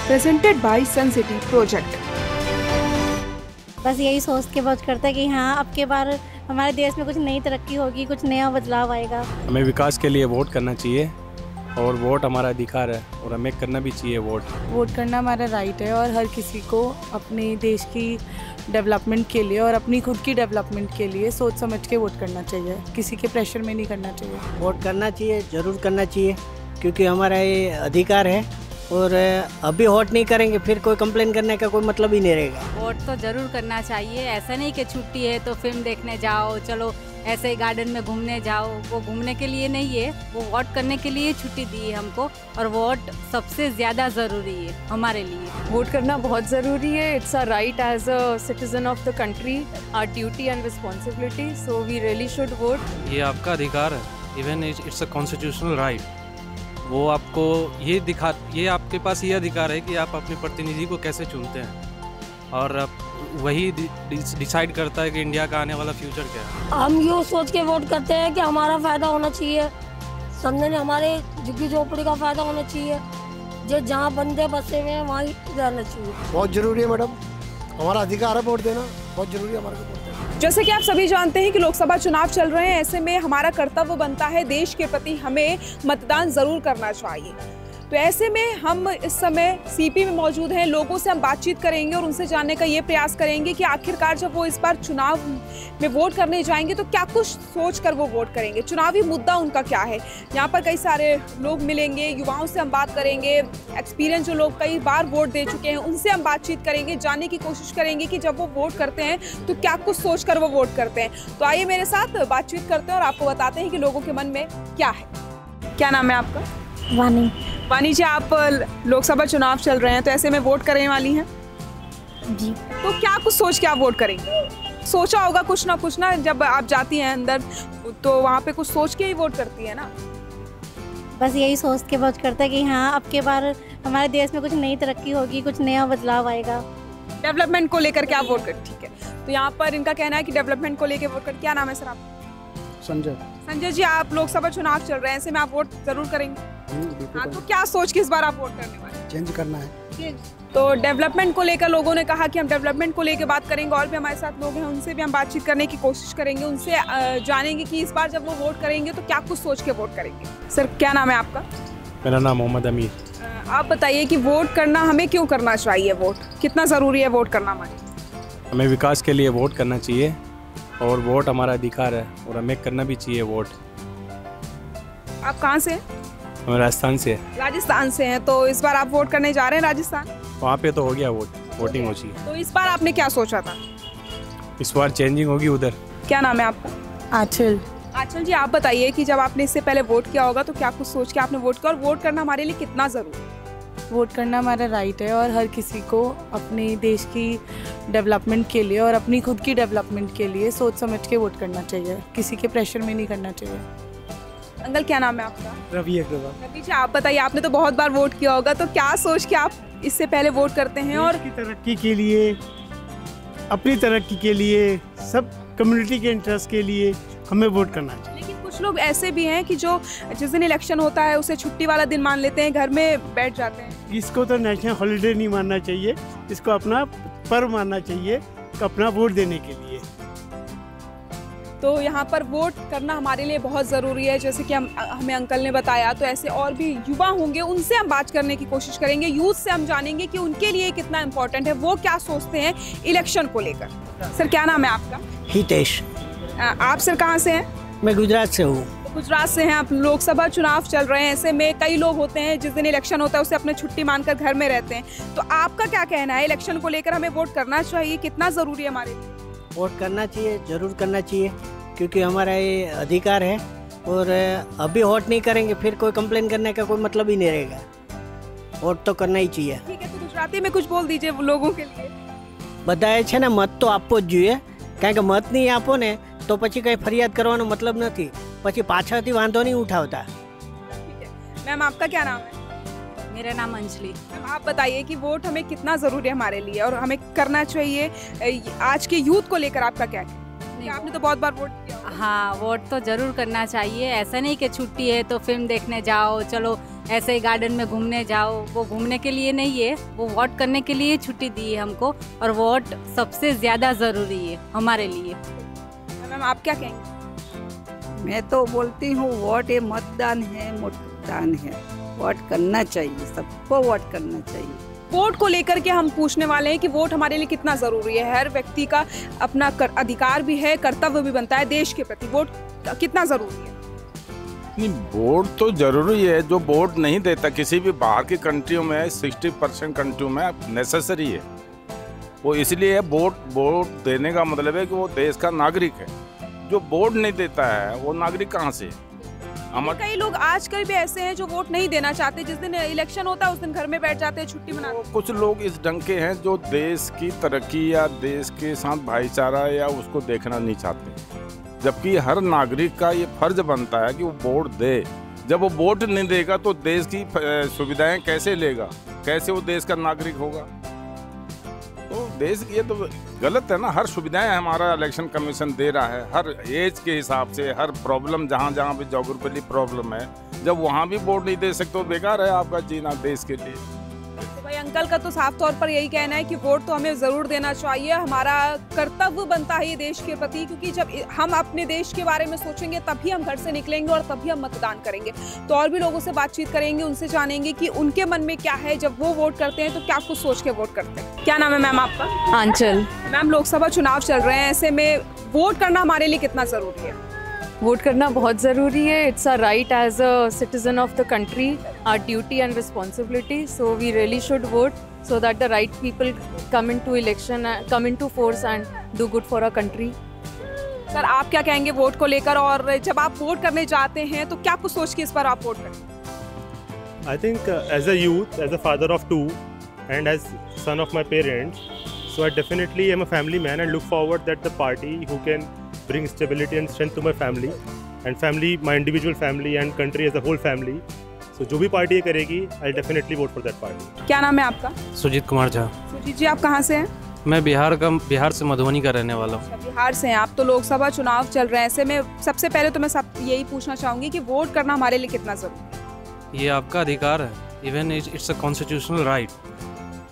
presented by Sun City Project. बस यही सोच के वोट करते हैं कि हाँ अब के बार हमारे देश में कुछ नई तरक्की होगी, कुछ नया बदलाव आएगा। हमें विकास के लिए वोट करना चाहिए और वोट हमारा अधिकार है और हमें करना भी चाहिए। वोट करना हमारा राइट है और हर किसी को अपने देश की डेवलपमेंट के लिए और अपनी खुद की डेवलपमेंट के लिए सोच समझ के वोट करना चाहिए, किसी के प्रेशर में नहीं करना चाहिए। वोट करना चाहिए, ज़रूर करना चाहिए, क्योंकि हमारा ये अधिकार है और अभी वोट नहीं करेंगे फिर कोई कंप्लेन करने का कोई मतलब ही नहीं रहेगा। वोट तो ज़रूर करना चाहिए। ऐसा नहीं कि छुट्टी है तो फिल्म देखने जाओ, चलो ऐसे ही गार्डन में घूमने जाओ, वो घूमने के लिए नहीं है, वो वोट करने के लिए छुट्टी दी है हमको। और वोट सबसे ज़्यादा ज़रूरी है हमारे लिए। वोट करना बहुत ज़रूरी है। It's a right as a citizen of the country, our duty and responsibility, so we really should vote. ये आपका अधिकार है, even it's a constitutional right. वो आपको ये आपके पास ये अधिकार है कि आप अपने प्रतिनिधि को कैसे चुनते हैं और वही डिसाइड करता है कि इंडिया का आने वाला फ्यूचर क्या है। हम ये सोच के वोट करते हैं कि हमारा फायदा होना चाहिए, समझने हमारे झुग्गी झोपड़ी का फायदा होना चाहिए, जो जहाँ बंदे बसे हुए हैं वहाँ ही रहना चाहिए। बहुत जरूरी है मैडम, हमारा अधिकार है वोट देना, बहुत जरूरी है हमारे को वोट देना। जैसे कि आप सभी जानते हैं कि लोकसभा चुनाव चल रहे हैं, ऐसे में हमारा कर्तव्य बनता है देश के प्रति हमें मतदान जरूर करना चाहिए। तो ऐसे में हम इस समय सीपी में मौजूद हैं, लोगों से हम बातचीत करेंगे और उनसे जानने का ये प्रयास करेंगे कि आखिरकार जब वो इस बार चुनाव में वोट करने जाएंगे तो क्या कुछ सोच कर वो वोट करेंगे, चुनावी मुद्दा उनका क्या है। यहाँ पर कई सारे लोग मिलेंगे, युवाओं से हम बात करेंगे, एक्सपीरियंस जो लोग कई बार वोट दे चुके हैं उनसे हम बातचीत करेंगे, जानने की कोशिश करेंगे कि जब वो वोट करते हैं तो क्या कुछ सोच कर वो वोट करते हैं। तो आइए मेरे साथ बातचीत करते हैं और आपको बताते हैं कि लोगों के मन में क्या है। क्या नाम है आपका? वानी जी, आप लोकसभा चुनाव चल रहे हैं तो ऐसे में वोट करने वाली हैं जी। तो क्या कुछ सोच के आप वोट करेंगे? सोचा होगा कुछ ना, जब आप जाती हैं अंदर तो वहाँ पे कुछ सोच के ही वोट करती है ना। बस यही सोच के वोट करते हैं कि हाँ अब के बार हमारे देश में कुछ नई तरक्की होगी, कुछ नया बदलाव आएगा। डेवलपमेंट को लेकर के आप वोट कर, ठीक है। तो यहाँ पर इनका कहना है कि डेवलपमेंट को लेकर वोट कर। क्या नाम है सर आपका? संजय जी, आप लोकसभा चुनाव चल रहे हैं, ऐसे में आप वोट जरूर करेंगे। हाँ, तो क्या सोच के इस बार आप वोट करने वाले हैं? चेंज करना है। तो डेवलपमेंट को लेकर लोगों ने कहा कि हम डेवलपमेंट को लेकर बात करेंगे। और भी हमारे साथ लोग हैं, उनसे भी हम बातचीत करने की कोशिश करेंगे, उनसे जानेंगे कि इस बार जब वो वोट करेंगे तो क्या कुछ सोच के वोट करेंगे। सर, क्या नाम है आपका? मेरा नाम मोहम्मद अमीर। आप बताइए कि वोट करना हमें क्यों करना चाहिए, वोट कितना ज़रूरी है वोट करना हमारे? हमें विकास के लिए वोट करना चाहिए और वोट हमारा अधिकार है और हमें करना भी चाहिए वोट। आप कहाँ से हैं? हम राजस्थान से। राजस्थान से हैं, तो इस बार आप वोट करने जा रहे हैं राजस्थान? वहाँ पे तो हो गया वोटिंग हो चाहिए। तो इस बार आपने क्या सोचा था? इस बार चेंजिंग होगी उधर। क्या नाम है आपका? आंचल जी, आप बताइए कि जब आपने इससे पहले वोट किया होगा तो क्या कुछ सोच के आपने वोट किया और वोट करना हमारे लिए कितना ज़रूरी है? वोट करना हमारा राइट है और हर किसी को अपने देश की डेवलपमेंट के लिए और अपनी खुद की डेवलपमेंट के लिए सोच समझ के वोट करना चाहिए, किसी के प्रेशर में नहीं करना चाहिए। अंकल, क्या नाम है आपका? रवि अग्रवाल। रवि जी, आप बताइए, आपने तो बहुत बार वोट किया होगा, तो क्या सोच के आप इससे पहले वोट करते हैं? और की तरक्की के लिए, अपनी तरक्की के लिए, सब कम्युनिटी के इंटरेस्ट के लिए हमें वोट करना चाहिए। लेकिन कुछ लोग ऐसे भी हैं कि जो जिस दिन इलेक्शन होता है उसे छुट्टी वाला दिन मान लेते हैं, घर में बैठ जाते हैं। इसको तो नेशनल हॉलीडे नहीं मानना चाहिए, इसको अपना पर्व मानना चाहिए अपना वोट देने के लिए। तो यहाँ पर वोट करना हमारे लिए बहुत ज़रूरी है, जैसे कि हमें अंकल ने बताया। तो ऐसे और भी युवा होंगे, उनसे हम बात करने की कोशिश करेंगे, यूथ से हम जानेंगे कि उनके लिए कितना इम्पोर्टेंट है, वो क्या सोचते हैं इलेक्शन को लेकर। सर, क्या नाम है आपका? हितेश। आप सर कहाँ से हैं? मैं गुजरात से हूँ। गुजरात से हैं आप। लोकसभा चुनाव चल रहे हैं, ऐसे में कई लोग होते हैं जिस दिन इलेक्शन होता है उसे अपने छुट्टी मानकर घर में रहते हैं। तो आपका क्या कहना है, इलेक्शन को लेकर हमें वोट करना चाहिए, कितना ज़रूरी है हमारे लिए? वोट करना चाहिए, ज़रूर करना चाहिए, क्योंकि हमारा ये अधिकार है और अभी वोट नहीं करेंगे फिर कोई कंप्लेन करने का कोई मतलब ही नहीं रहेगा। वोट तो करना ही चाहिए। ठीक है, तो गुजराती में कुछ बोल दीजिए लोगों के लिए। બધાએ છે ને મત તો આપવો જ જોઈએ, કારણ કે મત નહીં આપો ને તો પછી કંઈ ફરિયાદ કરવાનો મતલબ નથી, પછી પાછળથી વાંધો નહીં ઉઠાવતા। ठीक है मैम, आपका क्या नाम है? मेरा नाम अंजलि। मैम, आप बताइए कि वोट हमें कितना ज़रूरी है हमारे लिए और हमें करना चाहिए। आज के यूथ को लेकर आपका क्या कहना है? आपने तो बहुत बार वोट किया। हाँ, वोट तो ज़रूर करना चाहिए। ऐसा नहीं कि छुट्टी है तो फिल्म देखने जाओ, चलो ऐसे ही गार्डन में घूमने जाओ, वो घूमने के लिए नहीं है, वो वोट करने के लिए छुट्टी दी है हमको। और वोट सबसे ज़्यादा ज़रूरी है हमारे लिए। मैम आप क्या कहेंगे? मैं तो बोलती हूँ वोट ये मतदान है, वोट करना चाहिए, सबको वोट करना चाहिए। वोट को लेकर के हम पूछने वाले हैं कि वोट हमारे लिए कितना ज़रूरी है। हर व्यक्ति का अपना अधिकार भी है, कर्तव्य भी बनता है देश के प्रति। वोट कितना ज़रूरी है? नहीं, वोट तो ज़रूरी है। जो वोट नहीं देता, किसी भी बाहर की कंट्रियों में 60% कंट्रियों में नेसेसरी है वो, इसलिए वोट देने का मतलब है कि वो देश का नागरिक है। जो वोट नहीं देता है वो नागरिक कहाँ से? कई लोग आजकल भी ऐसे हैं जो वोट नहीं देना चाहते। जिस दिन इलेक्शन होता है उस दिन घर में बैठ जाते हैं, छुट्टी मनाते हैं। कुछ लोग इस ढंग के हैं जो देश की तरक्की या देश के साथ भाईचारा या उसको देखना नहीं चाहते, जबकि हर नागरिक का ये फर्ज बनता है कि वो वोट दे। जब वो वोट नहीं देगा तो देश की सुविधाएं कैसे लेगा, कैसे वो देश का नागरिक होगा? तो देश ये तो गलत है ना। हर सुविधाएं हमारा इलेक्शन कमीशन दे रहा है, हर एज के हिसाब से, हर प्रॉब्लम जहाँ जहाँ भी जोग्राफिकली प्रॉब्लम है, जब वहाँ भी वोट नहीं दे सकते तो बेकार है आपका जीना देश के लिए। तो भाई अंकल का तो साफ तौर पर यही कहना है कि वोट तो हमें ज़रूर देना चाहिए, हमारा कर्तव्य बनता है ये देश के प्रति। क्योंकि जब हम अपने देश के बारे में सोचेंगे तभी हम घर से निकलेंगे और तभी हम मतदान करेंगे। तो और भी लोगों से बातचीत करेंगे, उनसे जानेंगे कि उनके मन में क्या है जब वो वोट करते हैं, तो क्या कुछ सोच के वोट करते हैं। क्या नाम है मैम आपका? आंचल। मैम लोकसभा चुनाव चल रहे हैं, ऐसे में वोट करना हमारे लिए कितना ज़रूरी है? वोट करना बहुत ज़रूरी है। It's a right as a citizen of the country, our duty and responsibility. So we really should vote so that the right people come into election, come into force and do good for our country. Sir आप क्या कहेंगे vote को लेकर, और जब आप vote करने जाते हैं तो क्या कुछ सोच के इस पर आप वोट करें? I think as a youth, as a father of two and as son of my parents, so I definitely am a family man and look forward that the party who can bring stability and strength to my family and family, my individual family and country as a whole family. तो जो भी party ये करेगी, I definitely vote for that party. क्या नाम है आपका? सुजीत कुमार झा। सुजीत जी आप कहाँ से हैं? मैं बिहार से मधुबनी का रहने वाला हूँ। बिहार से हैं आप। तो लोकसभा चुनाव चल रहे हैं, ऐसे में सबसे पहले तो मैं यही पूछना चाहूँगी कि वोट करना हमारे लिए कितना ज़रूरी है? ये आपका अधिकार है, even it's a constitutional right.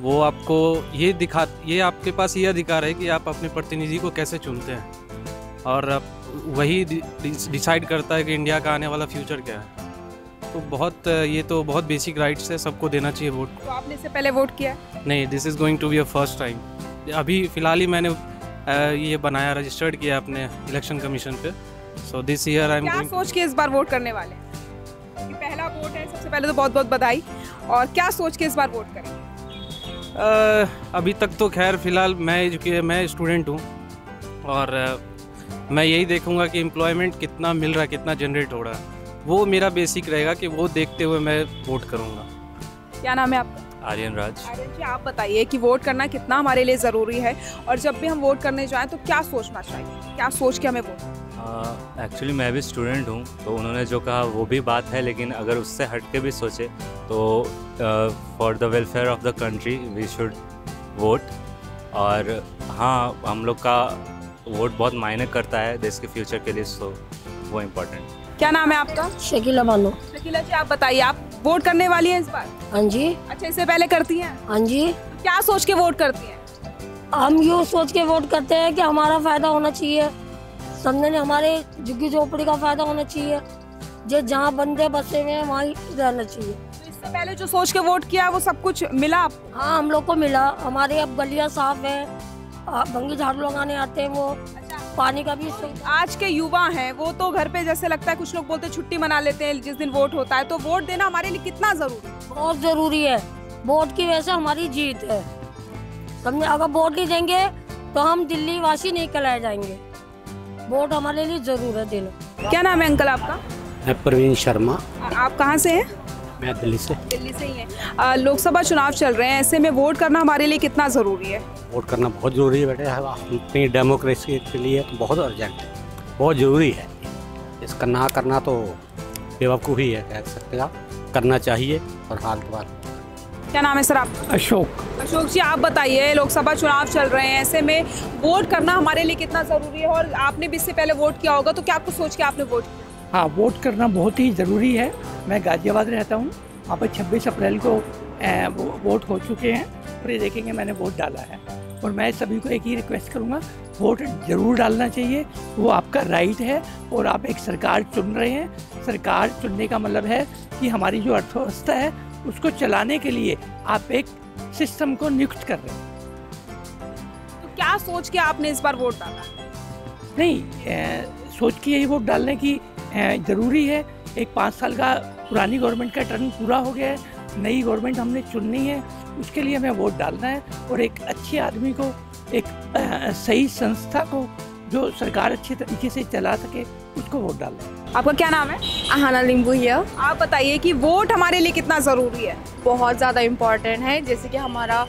वो आपको ये आपके पास ये अधिकार है कि आप अपने प्रतिनिधि को कैसे चुनते हैं, और वही डिसाइड करता है कि इंडिया का आने वाला फ्यूचर क्या है। तो ये तो बहुत बेसिक राइट्स है, सबको देना चाहिए वोट। तो आपने इससे पहले वोट किया? नहीं, this is going to be a first time. अभी फ़िलहाल ही मैंने ये बनाया, रजिस्टर्ड किया अपने इलेक्शन कमीशन पे। So this year I am क्या सोच के इस बार वोट करने वाले हैं? कि पहला वोट है, सबसे पहले तो बहुत बहुत बधाई। और क्या सोच के इस बार वोट करेंगे? अभी तक तो खैर फ़िलहाल मैं स्टूडेंट हूँ, और मैं यही देखूँगा कि एम्प्लॉयमेंट कितना मिल रहा है, कितना जनरेट हो रहा है। वो मेरा बेसिक रहेगा कि वो देखते हुए मैं वोट करूँगा। क्या नाम है आपका? आर्यन राज। आर्यन जी आप बताइए कि वोट करना कितना हमारे लिए ज़रूरी है, और जब भी हम वोट करने जाएं तो क्या सोचना चाहिए, क्या सोच के हमें वोट? एक्चुअली मैं भी स्टूडेंट हूँ, तो उन्होंने जो कहा वो भी बात है, लेकिन अगर उससे हट के भी सोचे तो for the welfare of the country we should vote. और हाँ, हम लोग का वोट बहुत मायने करता है देश के फ्यूचर के लिए, सो वो इम्पोर्टेंट। क्या नाम है आपका? शकीला बानो। शकीला जी आप बताइए, आप वोट करने वाली हैं इस बार? हाँ जी। अच्छा, इससे पहले करती हैं? हाँ जी। तो क्या सोच के वोट करती हैं? हम यूँ सोच के वोट करते हैं कि हमारा फायदा होना चाहिए, समझे नहीं, हमारे झुग्गी झोपड़ी का फायदा होना चाहिए, जो जहाँ बंदे बसे हुए हैं वहीं रहना चाहिए। तो इससे पहले जो सोच के वोट किया वो सब कुछ मिला आपको? हाँ, हम लोग को मिला। हमारे अब गलियाँ साफ है, भंगी झाड़ू लगाने आते हैं, वो पानी का भी। आज के युवा हैं वो तो घर पे, जैसे लगता है कुछ लोग बोलते हैं छुट्टी मना लेते हैं जिस दिन वोट होता है। तो वोट देना हमारे लिए कितना जरूरी है? बहुत जरूरी है। वोट की वजह से हमारी जीत है, समझे। अगर वोट नहीं देंगे तो हम दिल्ली वासी नहीं कहलाए जाएंगे। वोट हमारे लिए जरूर है देना। क्या नाम है अंकल आपका? मैं प्रवीण शर्मा। आप कहाँ से हैं? मैं दिल्ली से। दिल्ली से ही हैं। लोकसभा चुनाव चल रहे हैं, ऐसे में वोट करना हमारे लिए कितना ज़रूरी है? वोट करना बहुत ज़रूरी है बेटे, अपनी डेमोक्रेसी के लिए तो बहुत अर्जेंट है, बहुत ज़रूरी है। इसका ना करना तो बेवकूफ़ी है, कह सकते आप। करना चाहिए और हाल के बाद। क्या नाम है सर आपका? अशोक। अशोक जी आप बताइए, लोकसभा चुनाव चल रहे हैं, ऐसे में वोट करना हमारे लिए कितना ज़रूरी है? और आपने भी इससे पहले वोट किया होगा, तो क्या कुछ सोच के आपने वोट किया? हाँ, वोट करना बहुत ही ज़रूरी है। मैं गाज़ियाबाद रहता हूँ वहाँ पर 26 अप्रैल को वोट हो चुके हैं और ये देखेंगे मैंने वोट डाला है। और मैं सभी को एक ही रिक्वेस्ट करूँगा, वोट ज़रूर डालना चाहिए, वो आपका राइट है। और आप एक सरकार चुन रहे हैं, सरकार चुनने का मतलब है कि हमारी जो अर्थव्यवस्था है उसको चलाने के लिए आप एक सिस्टम को नियुक्त कर रहे हैं। तो क्या सोच के आपने इस बार वोट डाला? नहीं, सोच के यही वोट डालने की ज़रूरी है। एक 5 साल का पुरानी गवर्नमेंट का टर्म पूरा हो गया है, नई गवर्नमेंट हमने चुननी है, उसके लिए हमें वोट डालना है। और एक अच्छे आदमी को, एक सही संस्था को जो सरकार अच्छे तरीके से चला सके, उसको वोट डालना है। आपका क्या नाम है? अहाना लिम्बू हियर। आप बताइए कि वोट हमारे लिए कितना ज़रूरी है? बहुत ज़्यादा इम्पॉर्टेंट है। जैसे कि हमारा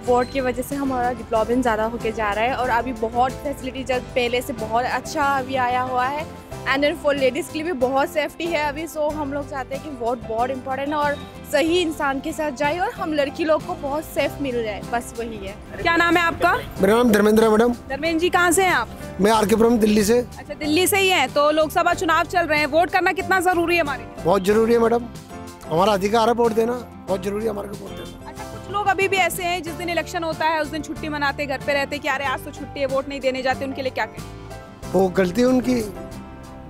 वोट की वजह से हमारा डेवलपमेंट ज़्यादा होके जा रहा है और अभी बहुत फैसिलिटी जब पहले से बहुत अच्छा अभी आया हुआ है। एंड देन फॉर लेडीज़ के लिए भी बहुत सेफ्टी है अभी। सो हम लोग चाहते हैं कि वोट बहुत इम्पॉर्टेंट है और सही इंसान के साथ जाए और हम लड़की लोग को बहुत सेफ मिल जाए, बस वही है। क्या नाम है आपका? मेरा नाम धर्मेंद्र है मैडम। धर्मेंद्र जी, कहाँ से हैं आप? मैं आर.के. पुरम, दिल्ली से। अच्छा, दिल्ली से ही हैं। तो लोकसभा चुनाव चल रहे हैं, वोट करना कितना ज़रूरी है हमारे लिए? बहुत जरूरी है मैडम, हमारा अधिकार है वोट देना, बहुत जरूरी है हमारे को वोट देना। अच्छा, कुछ लोग अभी भी ऐसे हैं जिस दिन इलेक्शन होता है उस दिन छुट्टी मनाते, घर पे रहते कि अरे आज तो छुट्टी है, वोट नहीं देने जाते, उनके लिए क्या कहें? वो गलती है उनकी,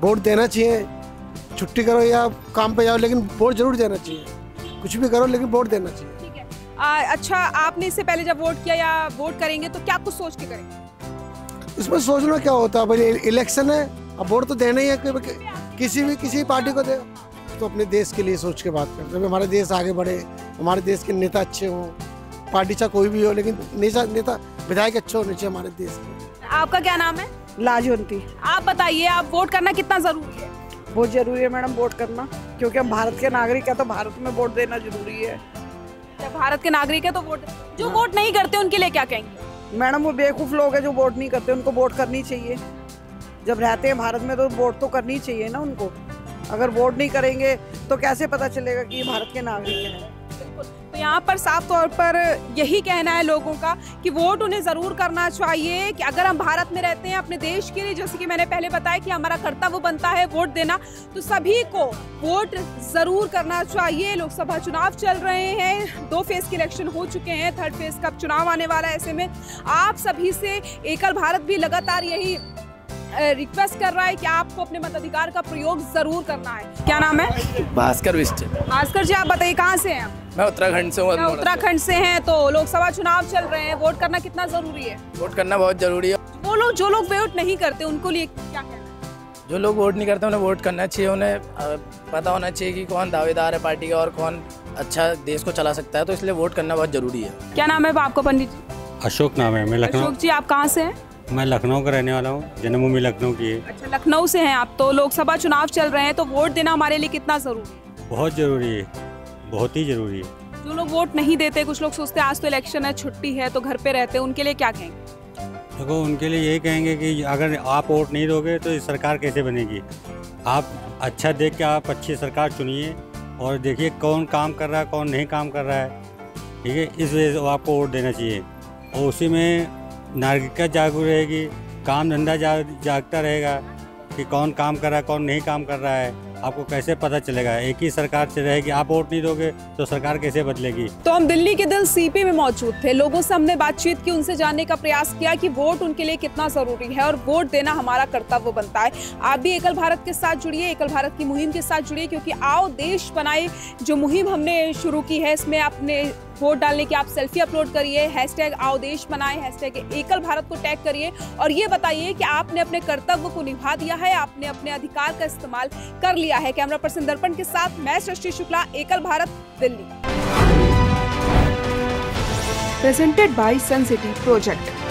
वोट देना चाहिए। छुट्टी करो या काम पे जाओ, लेकिन वोट जरूर देना चाहिए। कुछ भी करो लेकिन वोट देना चाहिए। ठीक है। अच्छा, आपने इससे पहले जब वोट किया या वोट करेंगे तो क्या कुछ सोच के करेंगे? इसमें सोचना क्या होता है, भाई इलेक्शन है, अब वोट तो देना ही है। किसी पार्टी को दे, तो अपने देश के लिए सोच के बात करते हैं। हमारे देश आगे बढ़े, हमारे देश के नेता अच्छे हों, पार्टी चाहे कोई भी हो, लेकिन नेता विधायक अच्छे होने चाहिए हमारे देश के। आपका क्या नाम है? लाजवंती। आप बताइए, आप वोट करना कितना जरूरी है? बहुत जरूरी है मैडम वोट करना, क्योंकि हम भारत के नागरिक है तो भारत में वोट देना जरूरी है। जब भारत के नागरिक है तो वोट, जो वोट नहीं करते उनके लिए क्या कहेंगे? मैडम वो बेवकूफ लोग हैं जो वोट नहीं करते, उनको वोट करनी चाहिए। जब रहते हैं भारत में तो वोट तो करनी चाहिए ना उनको। अगर वोट नहीं करेंगे तो कैसे पता चलेगा कि ये भारत के नागरिक हैं? तो यहाँ पर साफ तौर पर यही कहना है लोगों का कि वोट उन्हें ज़रूर करना चाहिए। कि अगर हम भारत में रहते हैं अपने देश के लिए, जैसे कि मैंने पहले बताया कि हमारा कर्तव्य बनता है वोट देना, तो सभी को वोट ज़रूर करना चाहिए। लोकसभा चुनाव चल रहे हैं, 2 फेज़ के इलेक्शन हो चुके हैं, 3rd फेज़ का चुनाव आने वाला है। ऐसे में आप सभी से एकल भारत भी लगातार यही रिक्वेस्ट कर रहा है कि आपको अपने मताधिकार का प्रयोग जरूर करना है। क्या नाम है? भास्कर विष्ट। भास्कर जी, आप बताइए कहाँ से हैं आप? मैं उत्तराखंड से हूँ। उत्तराखंड से हैं। तो लोकसभा चुनाव चल रहे हैं, वोट करना कितना जरूरी है? वोट करना बहुत जरूरी है। वो लोग जो लोग वोट नहीं करते उनको लिए क्या कहना है? जो लोग वोट नहीं करते उन्हें वोट करना चाहिए। उन्हें पता होना चाहिए कि कौन दावेदार है पार्टी का और कौन अच्छा देश को चला सकता है, तो इसलिए वोट करना बहुत जरूरी है। क्या नाम है आपका पंडित जी? अशोक नाम है। मैं लखनऊ। अशोक जी, आप कहाँ से हैं? मैं लखनऊ का रहने वाला हूँ, जन्मभूमि लखनऊ की है। अच्छा, लखनऊ से हैं आप। तो लोकसभा चुनाव चल रहे हैं, तो वोट देना हमारे लिए कितना जरूरी है? बहुत जरूरी है, बहुत ही जरूरी है। जो लोग वोट नहीं देते, कुछ लोग सोचते हैं आज तो इलेक्शन है, छुट्टी है, तो घर पे रहते हैं, उनके लिए क्या कहेंगे? देखो, उनके लिए यही कहेंगे कि अगर आप वोट नहीं दोगे तो ये सरकार कैसे बनेगी। आप अच्छा देख के आप अच्छी सरकार चुनिए और देखिए कौन काम कर रहा है, कौन नहीं काम कर रहा है। ठीक है, इस वजह से आपको वोट देना चाहिए। और उसी में नागरिकता जागरूक रहेगी, काम धंधा जागता रहेगा कि कौन काम कर रहा है, कौन नहीं काम कर रहा है। आपको कैसे पता चलेगा? एक ही सरकार से रहेगी, आप वोट नहीं दोगे तो सरकार कैसे बदलेगी? तो हम दिल्ली के दिल सीपी में मौजूद थे, लोगों से हमने बातचीत की, उनसे जानने का प्रयास किया कि वोट उनके लिए कितना जरूरी है और वोट देना हमारा कर्तव्य बनता है। आप भी एकल भारत के साथ जुड़िए, एकल भारत की मुहिम के साथ जुड़िए, क्योंकि आओ देश बनाए जो मुहिम हमने शुरू की है, इसमें अपने वोट डालने की आप सेल्फी अपलोड करिए, हैशटैग आओ देश बनाए, हैशटैग एकल भारत को टैग करिए और ये बताइए कि आपने अपने कर्तव्य को निभा दिया है, आपने अपने अधिकार का इस्तेमाल कर लिया है। कैमरा पर्सन दर्पण के साथ मैं Srishti Shukla, Ekal Bharat, Delhi. Presented by Sun City project.